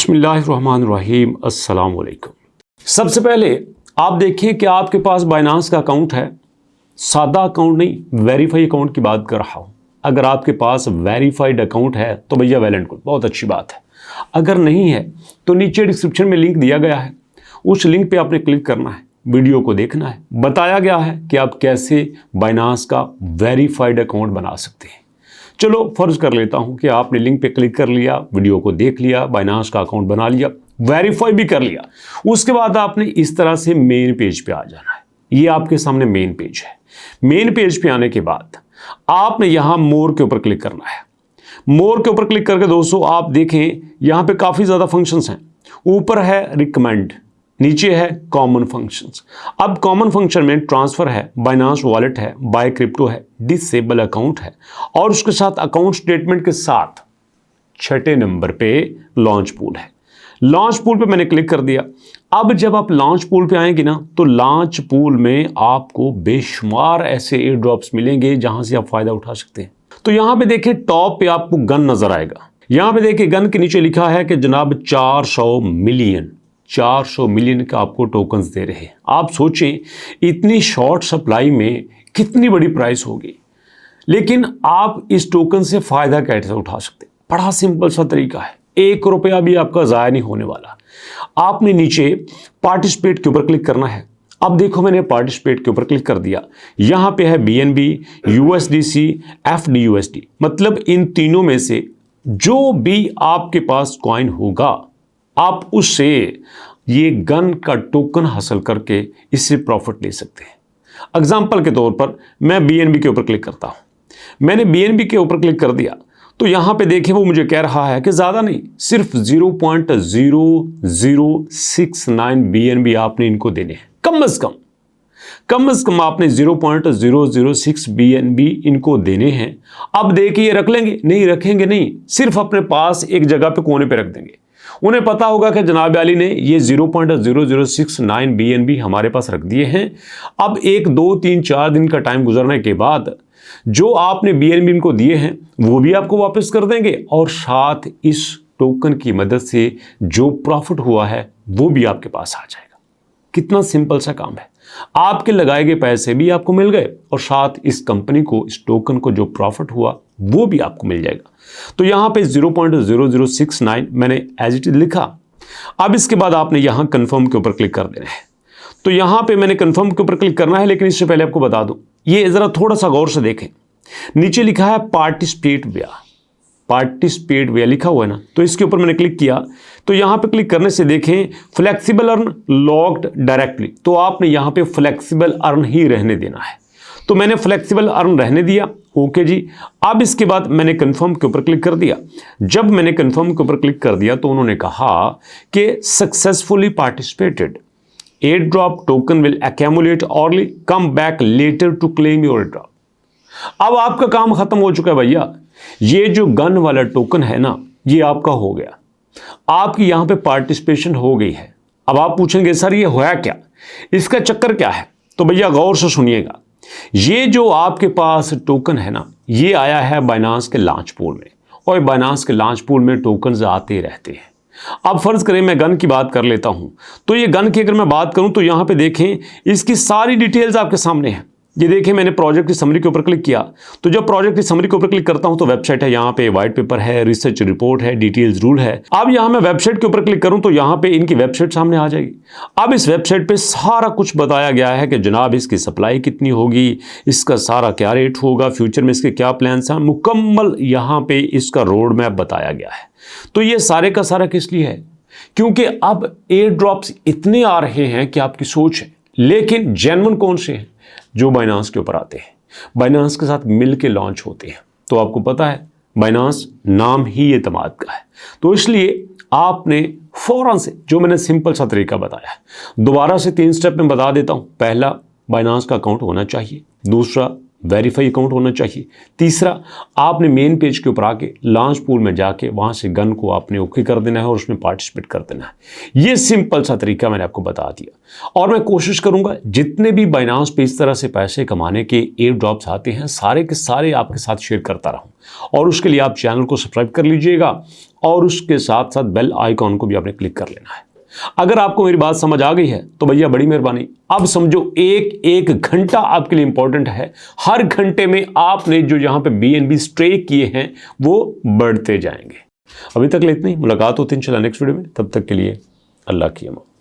बिस्मिल्लाहिर्रहमानिर्रहीम, अस्सलाम वालेकुम। सबसे पहले आप देखिए कि आपके पास बाइनांस का अकाउंट है। सादा अकाउंट नहीं, वेरीफाई अकाउंट की बात कर रहा हूँ। अगर आपके पास वेरीफाइड अकाउंट है तो भैया वेल एंड गुड, बहुत अच्छी बात है। अगर नहीं है तो नीचे डिस्क्रिप्शन में लिंक दिया गया है, उस लिंक पे आपने क्लिक करना है, वीडियो को देखना है। बताया गया है कि आप कैसे बाइनांस का वेरीफाइड अकाउंट बना सकते हैं। चलो फर्ज कर लेता हूं कि आपने लिंक पे क्लिक कर लिया, वीडियो को देख लिया, बाइनांस का अकाउंट बना लिया, वेरीफाई भी कर लिया। उसके बाद आपने इस तरह से मेन पेज पे आ जाना है। ये आपके सामने मेन पेज है। मेन पेज पे आने के बाद आपने यहां मोर के ऊपर क्लिक करना है। मोर के ऊपर क्लिक करके दोस्तों आप देखें यहां पे काफी ज्यादा फंक्शंस हैं। ऊपर है रिकमेंड, नीचे है कॉमन फंक्शंस। अब कॉमन फंक्शन में ट्रांसफर है, बाइनांस वॉलेट है, बाय क्रिप्टो है, डिसेबल अकाउंट है और उसके साथ अकाउंट स्टेटमेंट के साथ छठे नंबर पे लॉन्च पूल है। लॉन्च पूल पे मैंने क्लिक कर दिया। अब जब आप लॉन्च पूल पे आएंगे ना तो लॉन्च पूल में आपको बेशुमार ऐसे एयर ड्रॉप्स मिलेंगे जहां से आप फायदा उठा सकते हैं। तो यहां पे देखिए टॉप पे आपको गन नजर आएगा। यहां पे देखिए गन के नीचे लिखा है कि जनाब 400 मिलियन का आपको टोकन्स दे रहे हैं। आप सोचें इतनी शॉर्ट सप्लाई में कितनी बड़ी प्राइस होगी, लेकिन आप इस टोकन से फायदा कैसे उठा सकते हैं। बड़ा सिंपल सा तरीका है, 1 रुपया भी आपका जाया नहीं होने वाला। आपने नीचे पार्टिसिपेट के ऊपर क्लिक करना है। अब देखो मैंने पार्टिसिपेट के ऊपर क्लिक कर दिया। यहां पे है BNB, USDC, FDUSD, मतलब इन तीनों में से जो भी आपके पास कॉइन होगा आप उससे ये गन का टोकन हासिल करके इससे प्रॉफिट ले सकते हैं। एग्जाम्पल के तौर पर मैं BNB के ऊपर क्लिक करता हूं। मैंने BNB के ऊपर क्लिक कर दिया तो यहां पे देखिए वो मुझे कह रहा है कि ज्यादा नहीं, सिर्फ 0.0069 BNB आपने इनको देने हैं। कम से कम आपने 0.006 BNB इनको देने हैं। अब देखिए रख लेंगे? नहीं रखेंगे, नहीं, सिर्फ अपने पास एक जगह पे कोने पे रख देंगे। उन्हें पता होगा कि जनाब अली ने ये 0.0069 BNB हमारे पास रख दिए हैं। अब 1, 2, 3, 4 दिन का टाइम गुजरने के बाद जो आपने BNB इनको दिए हैं वो भी आपको वापस कर देंगे और साथ इस टोकन की मदद से जो प्रॉफिट हुआ है वो भी आपके पास आ जाएगा। कितना सिंपल सा काम है। आपके लगाए गए पैसे भी आपको मिल गए और साथ इस कंपनी को, इस टोकन को जो प्रॉफिट हुआ वो भी आपको मिल जाएगा। तो यहां पे 0.0069 मैंने एज इट इज लिखा। अब इसके बाद आपने यहां कंफर्म के ऊपर क्लिक कर देना है। तो यहां पे मैंने कंफर्म के ऊपर क्लिक करना है, लेकिन इससे पहले आपको बता दूं, ये जरा थोड़ा सा गौर से देखें। नीचे लिखा है पार्टिसिपेट लिखा हुआ है ना, तो इसके ऊपर मैंने क्लिक किया तो यहां पे क्लिक करने से देखें फ्लेक्सिबल अर्न लॉक्ड डायरेक्टली, तो आपने यहां पे फ्लेक्सिबल अर्न ही रहने देना है। तो मैंने फ्लेक्सिबल अर्न रहने दिया, ओके जी। अब इसके बाद मैंने कंफर्म के ऊपर क्लिक कर दिया। जब मैंने कंफर्म के ऊपर क्लिक कर दिया तो उन्होंने कहा कि successfully participated, air drop token will accumulate और come back later to claim your drop. अब आपका काम खत्म हो चुका है भैया। ये जो गन वाला टोकन है ना, ये आपका हो गया, आपकी यहां पे पार्टिसिपेशन हो गई है। अब आप पूछेंगे सर ये होया क्या, इसका चक्कर क्या है? तो भैया गौर से सुनिएगा। ये जो आपके पास टोकन है ना, ये आया है बाइनांस के लॉन्च पूल में, और बाइनांस के लॉन्च पूल में टोकन आते रहते हैं। अब फर्ज करें मैं गन की बात कर लेता हूं, तो ये गन की अगर मैं बात करूं तो यहां पे देखें इसकी सारी डिटेल्स आपके सामने है। ये देखिए मैंने प्रोजेक्ट की समरी के ऊपर क्लिक किया, तो जब प्रोजेक्ट की समरी के ऊपर क्लिक करता हूं तो वेबसाइट है, यहाँ पे व्हाइट पेपर है, रिसर्च रिपोर्ट है, डिटेल्स रूल है। अब यहां मैं वेबसाइट के ऊपर क्लिक करूं तो यहाँ पे इनकी वेबसाइट सामने आ जाएगी। अब इस वेबसाइट पे सारा कुछ बताया गया है कि जनाब इसकी सप्लाई कितनी होगी, इसका सारा क्या रेट होगा, फ्यूचर में इसके क्या प्लान हैं, मुकम्मल यहाँ पे इसका रोड मैप बताया गया है। तो ये सारे का सारा किस लिए है? क्योंकि अब एयर ड्रॉप्स इतने आ रहे हैं कि आपकी सोच है, लेकिन जेन्युइन कौन से हैं? जो बाइनांस के ऊपर आते हैं, बाइनांस के साथ मिलके लॉन्च होते हैं। तो आपको पता है बाइनांस नाम ही एतमाद का है, तो इसलिए आपने फौरन से जो मैंने सिंपल सा तरीका बताया है दोबारा से 3 स्टेप में बता देता हूं। पहला, बाइनांस का अकाउंट होना चाहिए। दूसरा, वेरीफाई अकाउंट होना चाहिए। तीसरा, आपने मेन पेज के ऊपर आके लॉन्च पूल में जाके वहां से गन को आपने ओके कर देना है और उसमें पार्टिसिपेट कर देना है। ये सिंपल सा तरीका मैंने आपको बता दिया और मैं कोशिश करूंगा जितने भी बाइनांस पे इस तरह से पैसे कमाने के एयर ड्रॉप्स आते हैं सारे के सारे आपके साथ शेयर करता रहूं। और उसके लिए आप चैनल को सब्सक्राइब कर लीजिएगा और उसके साथ साथ बेल आइकॉन को भी आपने क्लिक कर लेना है। अगर आपको मेरी बात समझ आ गई है तो भैया बड़ी मेहरबानी। अब समझो एक एक घंटा आपके लिए इंपॉर्टेंट है। हर घंटे में आपने जो यहां पे BNB स्ट्रेक किए हैं वो बढ़ते जाएंगे। अभी तक इतना ही। मुलाकात होती है इंशाल्लाह नेक्स्ट वीडियो में। तब तक के लिए अल्लाह की अमान।